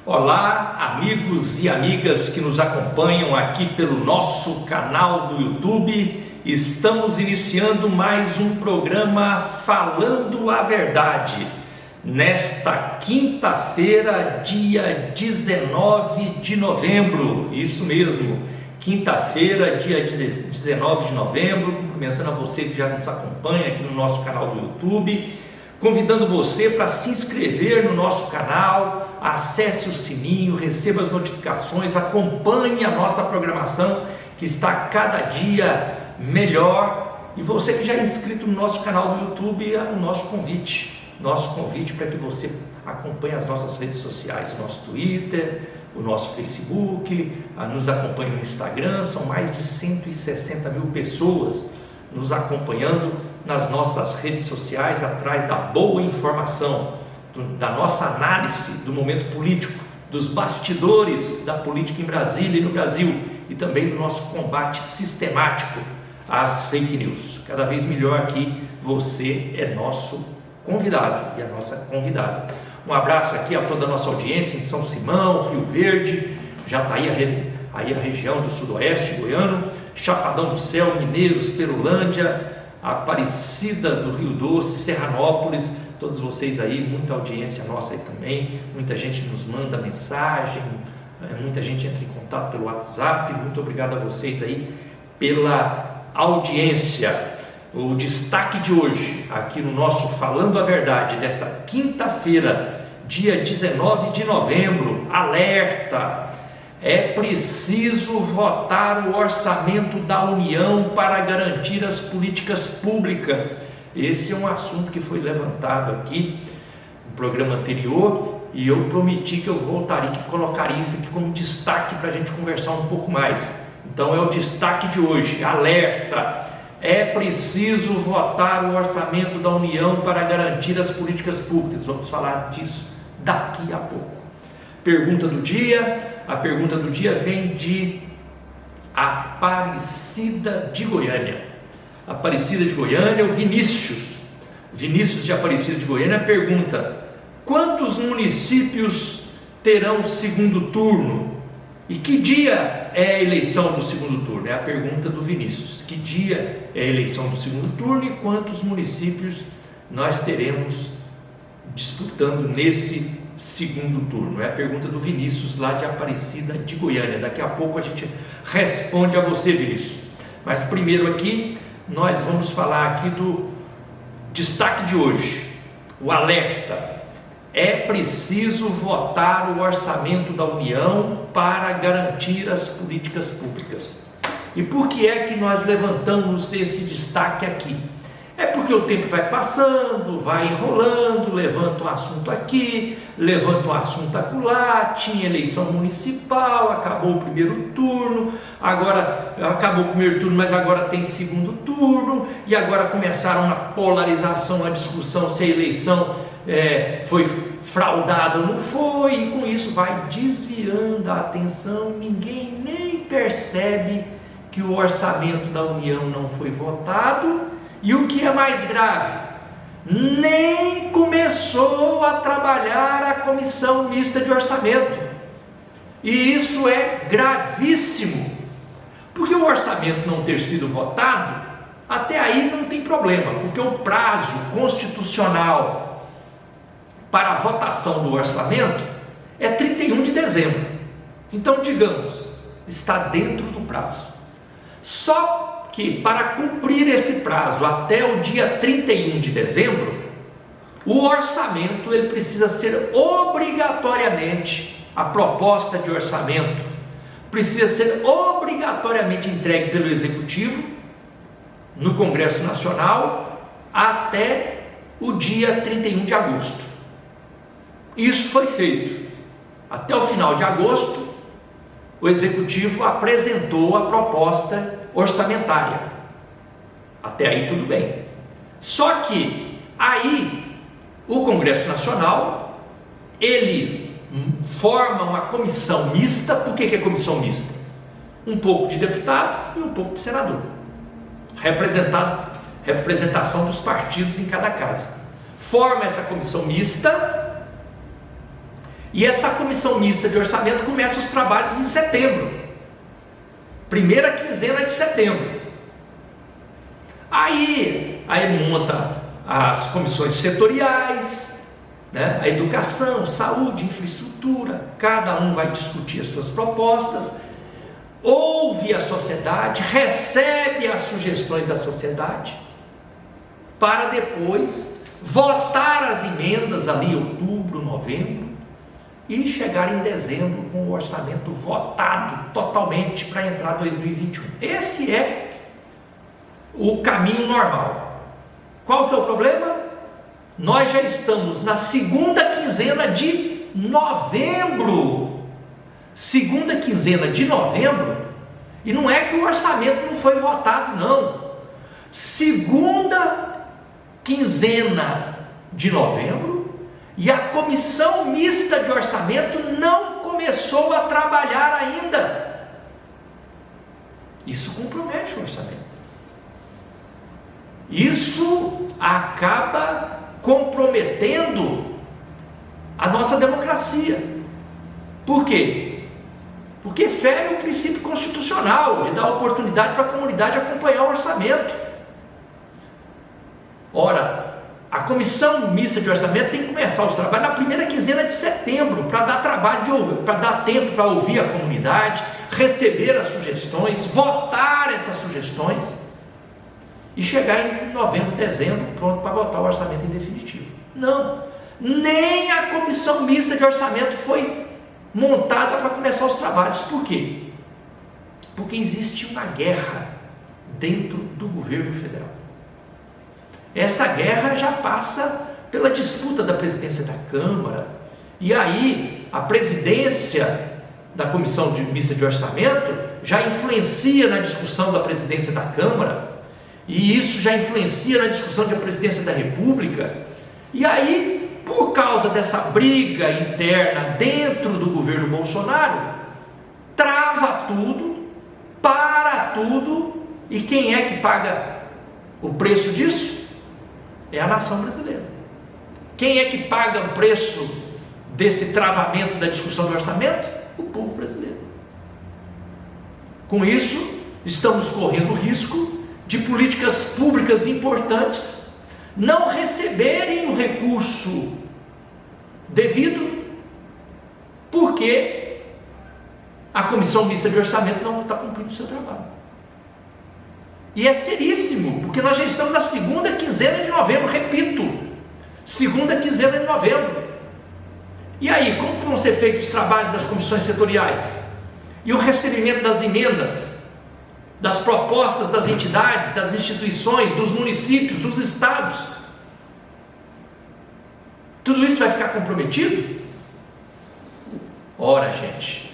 Olá, amigos e amigas que nos acompanham aqui pelo nosso canal do YouTube. Estamos iniciando mais um programa Falando a Verdade. Nesta quinta-feira, dia 19 de novembro, isso mesmo, quinta-feira, dia 19 de novembro, cumprimentando a você que já nos acompanha aqui no nosso canal do YouTube, convidando você para se inscrever no nosso canal, acesse o sininho, receba as notificações, acompanhe a nossa programação que está cada dia melhor. E você que já é inscrito no nosso canal do YouTube, é o nosso convite para que você acompanhe as nossas redes sociais, o nosso Twitter, o nosso Facebook, nos acompanhe no Instagram. São mais de 160 mil pessoas nos acompanhando nas nossas redes sociais, atrás da boa informação, da nossa análise do momento político, dos bastidores da política em Brasília e no Brasil, e também do nosso combate sistemático às fake news. Cada vez melhor aqui, você é nosso convidado e a nossa convidada. Um abraço aqui a toda a nossa audiência em São Simão, Rio Verde, Jataí, aí a região do sudoeste goiano, Chapadão do Céu, Mineiros, Perolândia, Aparecida do Rio Doce, Serranópolis, todos vocês aí, muita audiência nossa aí também, muita gente nos manda mensagem, muita gente entra em contato pelo WhatsApp. Muito obrigado a vocês aí pela audiência. O destaque de hoje, aqui no nosso Falando a Verdade, desta quinta-feira, dia 19 de novembro, alerta: é preciso votar o orçamento da União para garantir as políticas públicas. Esse é um assunto que foi levantado aqui no programa anterior, e eu prometi que eu voltaria, que colocaria isso aqui como destaque para a gente conversar um pouco mais. Então é o destaque de hoje, alerta: é preciso votar o orçamento da União para garantir as políticas públicas. Vamos falar disso daqui a pouco. Pergunta do dia. A pergunta do dia vem de Aparecida de Goiânia. Aparecida de Goiânia, o Vinícius de Aparecida de Goiânia pergunta: quantos municípios terão segundo turno? E que dia é a eleição do segundo turno? É a pergunta do Vinícius. Que dia é a eleição do segundo turno e quantos municípios nós teremos disputando nesse segundo turno? É a pergunta do Vinícius, lá de Aparecida de Goiânia. Daqui a pouco a gente responde a você, Vinícius. Mas primeiro aqui, nós vamos falar aqui do destaque de hoje, o alerta: é preciso votar o orçamento da União para garantir as políticas públicas. E por que é que nós levantamos esse destaque aqui? É porque o tempo vai passando, vai enrolando, levanta um assunto aqui, levanta um assunto acolá, tinha eleição municipal, acabou o primeiro turno, agora acabou o primeiro turno, mas agora tem segundo turno, e agora começaram a polarização, a discussão se a eleição foi fraudada ou não foi, e com isso vai desviando a atenção, ninguém nem percebe que o orçamento da União não foi votado. E o que é mais grave, nem começou a trabalhar a comissão mista de orçamento. E isso é gravíssimo, porque o orçamento não ter sido votado, até aí não tem problema, porque o prazo constitucional para a votação do orçamento é 31 de dezembro. Então, digamos, está dentro do prazo. Só que para cumprir esse prazo até o dia 31 de dezembro, o orçamento ele precisa ser obrigatoriamente, a proposta de orçamento precisa ser obrigatoriamente entregue pelo Executivo no Congresso Nacional até o dia 31 de agosto. Isso foi feito. Até o final de agosto, o Executivo apresentou a proposta orçamentária. Até aí tudo bem. Só que aí o Congresso Nacional ele forma uma comissão mista. Por que é comissão mista? Um pouco de deputado e um pouco de senador, representação dos partidos em cada casa. Forma essa comissão mista E essa comissão mista de orçamento começa os trabalhos em setembro, primeira quinzena de setembro. Aí monta as comissões setoriais, né? A educação, saúde, infraestrutura, cada um vai discutir as suas propostas, ouve a sociedade, recebe as sugestões da sociedade, para depois votar as emendas ali em outubro, novembro, e chegar em dezembro com o orçamento votado totalmente para entrar 2021. Esse é o caminho normal. Qual que é o problema? Nós já estamos na segunda quinzena de novembro. Segunda quinzena de novembro, e não é que o orçamento não foi votado, não. Segunda quinzena de novembro, e a comissão mista de orçamento não começou a trabalhar ainda. Isso compromete o orçamento. Isso acaba comprometendo a nossa democracia. Por quê? Porque fere o princípio constitucional de dar oportunidade para a comunidade acompanhar o orçamento. Ora, a comissão mista de orçamento tem que começar os trabalhos na primeira quinzena de setembro, para dar trabalho de ouvir, para dar tempo para ouvir a comunidade, receber as sugestões, votar essas sugestões e chegar em novembro, dezembro, pronto para votar o orçamento em definitivo. Não, nem a comissão mista de orçamento foi montada para começar os trabalhos. Por quê? Porque existe uma guerra dentro do governo federal. Esta guerra já passa pela disputa da presidência da Câmara, e aí a presidência da comissão mista de orçamento já influencia na discussão da presidência da Câmara, e isso já influencia na discussão da presidência da República. E aí, por causa dessa briga interna dentro do governo Bolsonaro, trava tudo, para tudo, e quem é que paga o preço disso? É a nação brasileira. Quem é que paga o preço desse travamento da discussão do orçamento? O povo brasileiro. Com isso, estamos correndo o risco de políticas públicas importantes não receberem o recurso devido, porque a comissão mista de orçamento não está cumprindo o seu trabalho. E é seríssimo, porque nós já estamos na segunda quinzena de novembro, repito, segunda quinzena de novembro. E aí, como vão ser feitos os trabalhos das comissões setoriais? E o recebimento das emendas, das propostas das entidades, das instituições, dos municípios, dos estados? Tudo isso vai ficar comprometido? Ora, gente,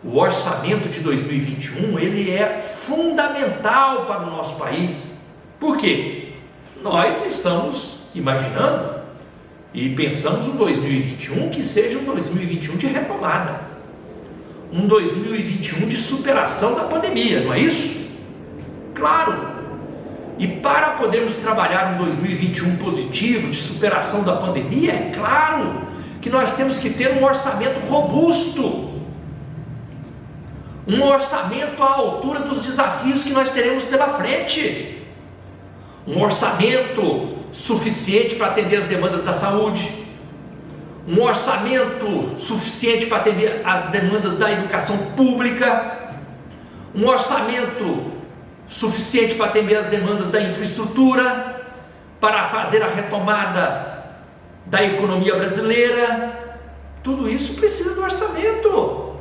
o orçamento de 2021, ele é fundamental para o nosso país. Por quê? Nós estamos imaginando e pensamos um 2021 que seja um 2021 de retomada, um 2021 de superação da pandemia, não é isso? Claro. E para podermos trabalhar um 2021 positivo, de superação da pandemia, é claro que nós temos que ter um orçamento robusto, um orçamento à altura dos desafios que nós teremos pela frente, um orçamento suficiente para atender as demandas da saúde, um orçamento suficiente para atender as demandas da educação pública, um orçamento suficiente para atender as demandas da infraestrutura, para fazer a retomada da economia brasileira. Tudo isso precisa do orçamento.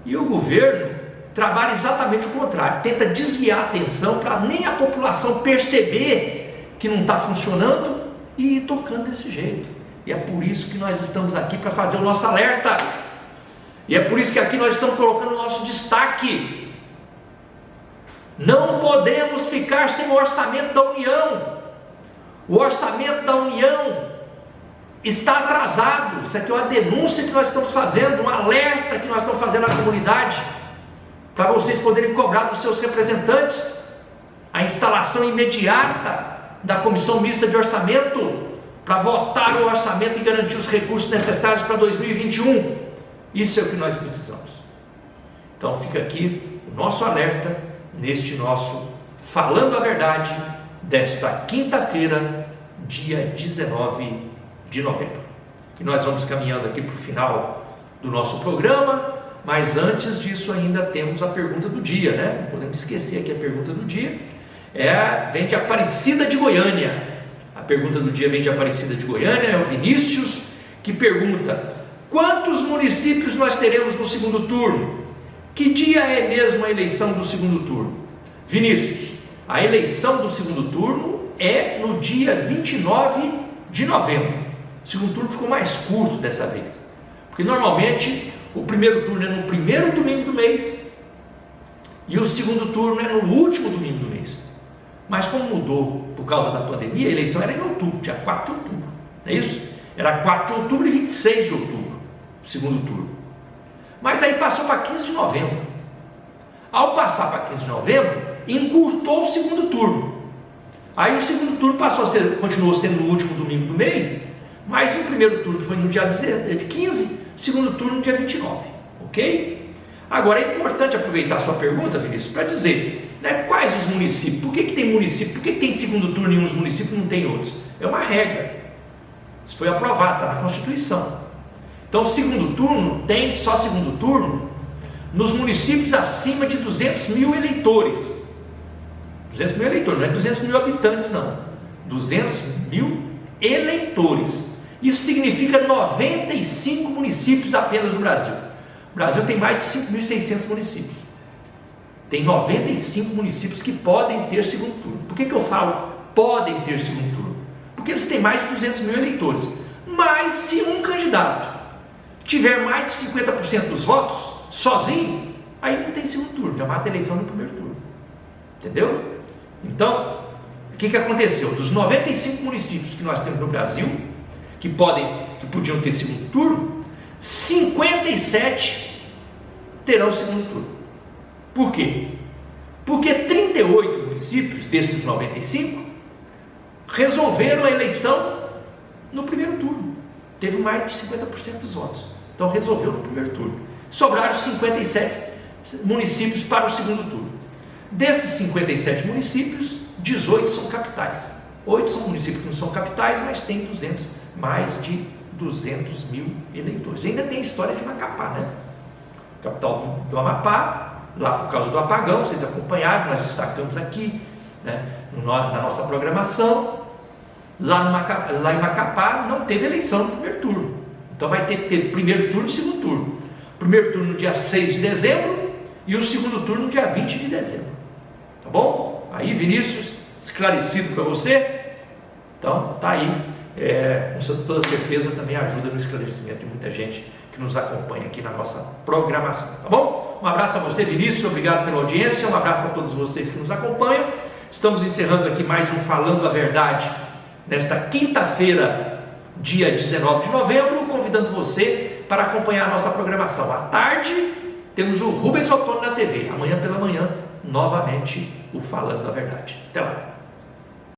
E o governo trabalha exatamente o contrário, tenta desviar a atenção para nem a população perceber que não está funcionando e ir tocando desse jeito. E é por isso que nós estamos aqui para fazer o nosso alerta, e é por isso que aqui nós estamos colocando o nosso destaque. Não podemos ficar sem o orçamento da União. O orçamento da União está atrasado. Isso aqui é uma denúncia que nós estamos fazendo, um alerta que nós estamos fazendo à comunidade, para vocês poderem cobrar dos seus representantes a instalação imediata da comissão mista de orçamento, para votar o orçamento e garantir os recursos necessários para 2021. Isso é o que nós precisamos. Então fica aqui o nosso alerta neste nosso Falando a Verdade desta quinta-feira, dia 19 de novembro. E nós vamos caminhando aqui para o final do nosso programa, mas antes disso ainda temos a pergunta do dia, né? Não podemos esquecer aqui a pergunta do dia. Vem de Aparecida de Goiânia. A pergunta do dia vem de Aparecida de Goiânia, é o Vinícius, que pergunta: quantos municípios nós teremos no segundo turno? Que dia é mesmo a eleição do segundo turno? Vinícius, a eleição do segundo turno é no dia 29 de novembro. O segundo turno ficou mais curto dessa vez, porque normalmente o primeiro turno é no primeiro domingo do mês e o segundo turno é no último domingo do mês. Mas como mudou por causa da pandemia, a eleição era em outubro, dia 4 de outubro, não é isso? Era 4 de outubro e 26 de outubro, o segundo turno. Mas aí passou para 15 de novembro. Ao passar para 15 de novembro, encurtou o segundo turno. Aí o segundo turno continuou sendo no último domingo do mês, mas o primeiro turno foi no dia 15, o segundo turno no dia 29, ok? Agora é importante aproveitar a sua pergunta, Vinícius, para dizer, né, quais os municípios, por que tem município, por que tem segundo turno em uns municípios e não tem outros? É uma regra, isso foi aprovado, está na Constituição. Então o segundo turno tem só segundo turno nos municípios acima de 200 mil eleitores. 200 mil eleitores, não é 200 mil habitantes não, 200 mil eleitores. Isso significa 95 municípios apenas no Brasil. O Brasil tem mais de 5.600 municípios. Tem 95 municípios que podem ter segundo turno. Por que eu falo podem ter segundo turno? Porque eles têm mais de 200 mil eleitores. Mas se um candidato tiver mais de 50% dos votos, sozinho, aí não tem segundo turno, já mata a eleição no primeiro turno. Entendeu? Então, o que aconteceu? Dos 95 municípios que nós temos no Brasil, que podiam ter segundo turno, 57 terão segundo turno. Por quê? Porque 38 municípios desses 95 resolveram a eleição no primeiro turno. Teve mais de 50% dos votos. Então resolveu no primeiro turno. Sobraram 57 municípios para o segundo turno. Desses 57 municípios, 18 são capitais. 8 são municípios que não são capitais, mas tem mais de 200 mil eleitores. E ainda tem a história de Macapá, né? Capital do Amapá, lá por causa do apagão, vocês acompanharam, nós destacamos aqui, né, na nossa programação. Lá em Macapá não teve eleição no primeiro turno. Então vai ter primeiro turno e segundo turno. Primeiro turno no dia 6 de dezembro e o segundo turno no dia 20 de dezembro. Tá bom? Aí, Vinícius, esclarecido para você? Então, tá aí. Com toda certeza também ajuda no esclarecimento de muita gente que nos acompanha aqui na nossa programação. Tá bom? Um abraço a você, Vinícius. Obrigado pela audiência. Um abraço a todos vocês que nos acompanham. Estamos encerrando aqui mais um Falando a Verdade nesta quinta-feira, dia 19 de novembro, convidando você para acompanhar a nossa programação. À tarde, temos o Rubens Ottoni na TV. Amanhã pela manhã, novamente, o Falando a Verdade. Até lá.